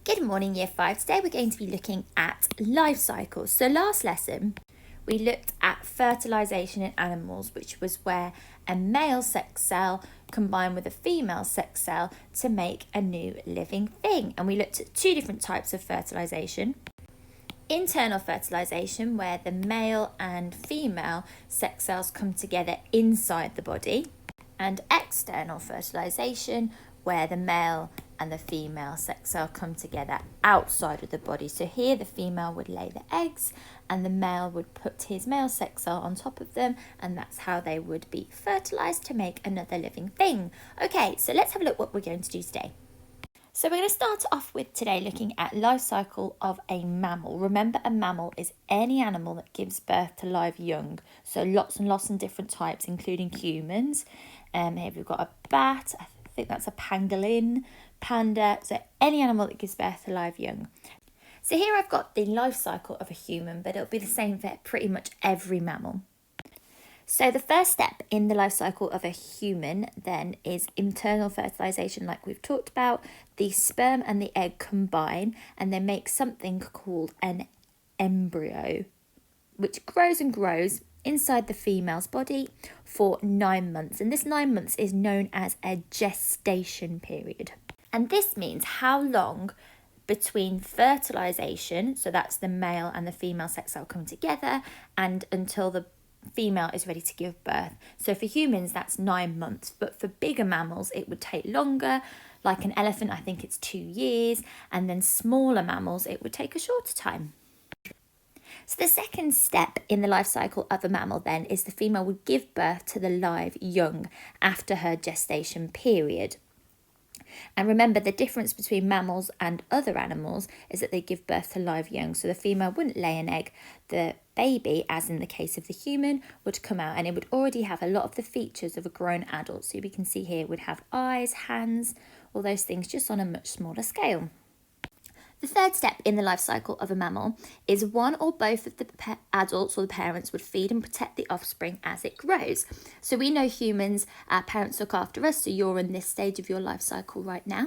Good morning, Year 5. Today we're going to be looking at life cycles. So last lesson, we looked at fertilisation in animals, which was where a male sex cell combined with a female sex cell to make a new living thing. And we looked at two different types of fertilisation. Internal fertilisation, where the male and female sex cells come together inside the body. And external fertilisation, where the male and the female sex cell come together outside of the body. So here the female would lay the eggs and the male would put his male sex cell on top of them, and that's how they would be fertilised to make another living thing. Okay, so let's have a look what we're going to do today. So we're going to start off with today looking at life cycle of a mammal. Remember, a mammal is any animal that gives birth to live young. So lots and lots of different types, including humans. Here we've got a bat, I think that's a pangolin, panda, so any animal that gives birth to live young. So here I've got the life cycle of a human, but it'll be the same for pretty much every mammal. So the first step in the life cycle of a human then is internal fertilisation, like we've talked about. The sperm and the egg combine and they make something called an embryo, which grows and grows inside the female's body for 9 months. And this 9 months is known as a gestation period. And this means how long between fertilisation, so that's the male and the female sex cell come together, and until the female is ready to give birth. So for humans, that's 9 months, but for bigger mammals, it would take longer. Like an elephant, I think it's 2 years, and then smaller mammals, it would take a shorter time. So the second step in the life cycle of a mammal then is the female would give birth to the live young after her gestation period. And remember, the difference between mammals and other animals is that they give birth to live young. So the female wouldn't lay an egg. The baby, as in the case of the human, would come out and it would already have a lot of the features of a grown adult. So we can see here it would have eyes, hands, all those things, just on a much smaller scale. The third step in the life cycle of a mammal is one or both of the adults or the parents would feed and protect the offspring as it grows. So we know humans, our parents look after us, so you're in this stage of your life cycle right now.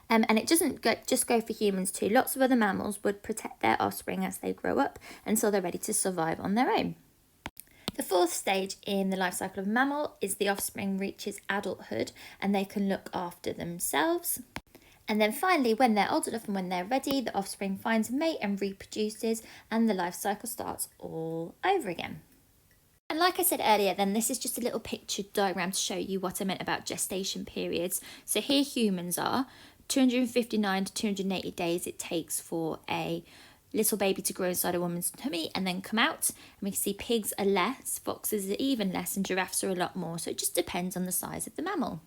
And it doesn't just go for humans too. Lots of other mammals would protect their offspring as they grow up until they're ready to survive on their own. The fourth stage in the life cycle of a mammal is the offspring reaches adulthood and they can look after themselves. And then finally, when they're old enough and when they're ready, the offspring finds a mate and reproduces, and the life cycle starts all over again. And like I said earlier, then this is just a little picture diagram to show you what I meant about gestation periods. So here humans are 259 to 280 days it takes for a little baby to grow inside a woman's tummy and then come out. And we can see pigs are less, foxes are even less, and giraffes are a lot more. So it just depends on the size of the mammal.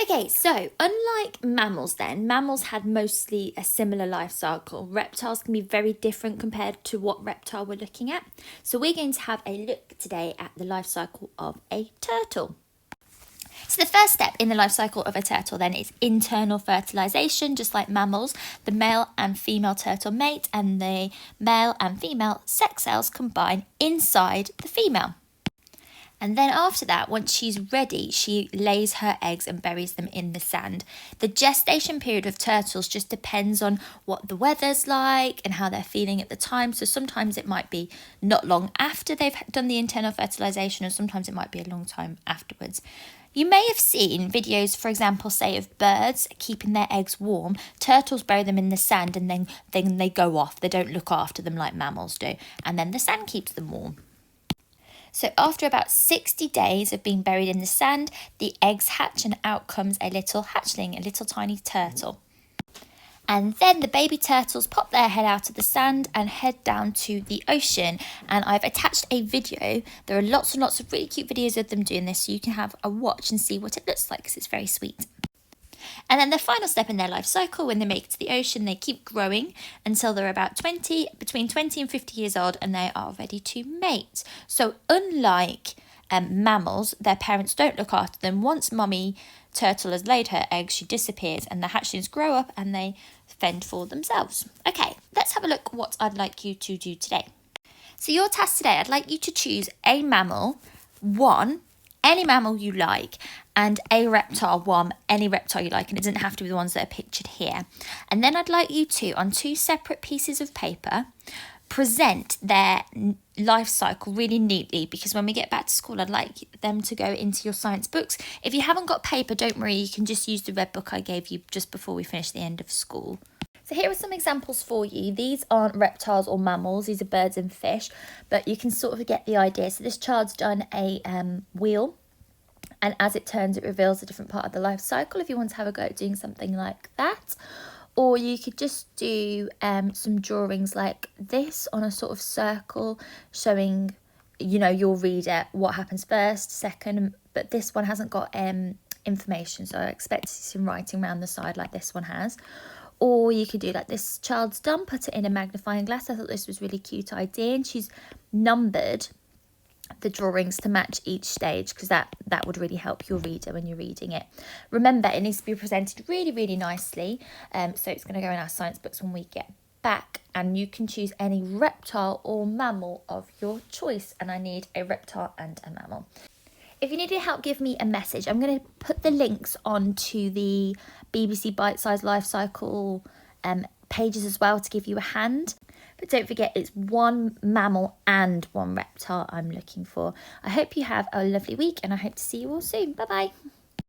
Okay, so unlike mammals then, mammals had mostly a similar life cycle. Reptiles can be very different compared to what reptile we're looking at. So we're going to have a look today at the life cycle of a turtle. So the first step in the life cycle of a turtle then is internal fertilisation. Just like mammals, the male and female turtle mate and the male and female sex cells combine inside the female. And then after that, once she's ready, she lays her eggs and buries them in the sand. The gestation period of turtles just depends on what the weather's like and how they're feeling at the time. So sometimes it might be not long after they've done the internal fertilisation, or sometimes it might be a long time afterwards. You may have seen videos, for example, say of birds keeping their eggs warm. Turtles bury them in the sand and then they go off. They don't look after them like mammals do. And then the sand keeps them warm. So after about 60 days of being buried in the sand, the eggs hatch and out comes a little hatchling, a little tiny turtle. And then the baby turtles pop their head out of the sand and head down to the ocean. And I've attached a video. There are lots and lots of really cute videos of them doing this, so you can have a watch and see what it looks like, because it's very sweet. And then the final step in their life cycle, when they make it to the ocean, they keep growing until they're about between 20 and 50 years old, and they are ready to mate. So unlike mammals, their parents don't look after them. Once mummy turtle has laid her eggs, she disappears and the hatchlings grow up and they fend for themselves. Okay, let's have a look what I'd like you to do today. So your task today, I'd like you to choose a mammal, one any mammal you like, and a reptile one, any reptile you like, and it doesn't have to be the ones that are pictured here. And then I'd like you to, on 2 separate pieces of paper, present their life cycle really neatly, because when we get back to school I'd like them to go into your science books. If you haven't got paper, don't worry, you can just use the red book I gave you just before we finish the end of school. So here are some examples for you. These aren't reptiles or mammals, these are birds and fish, but you can sort of get the idea. So this child's done a wheel, and as it turns it reveals a different part of the life cycle, if you want to have a go at doing something like that. Or you could just do some drawings like this on a sort of circle, showing, you know, your reader what happens first, second, but this one hasn't got information, so I expect to see some writing around the side like this one has. Or you could do like this child's done, put it in a magnifying glass. I thought this was a really cute idea, and she's numbered the drawings to match each stage, because that would really help your reader when you're reading it. Remember, it needs to be presented really, really nicely, so it's going to go in our science books when we get back, and you can choose any reptile or mammal of your choice, and I need a reptile and a mammal. If you need any help, give me a message. I'm going to put the links onto the BBC Bite Size Life Cycle pages as well to give you a hand. But don't forget, it's 1 mammal and 1 reptile I'm looking for. I hope you have a lovely week, and I hope to see you all soon. Bye bye.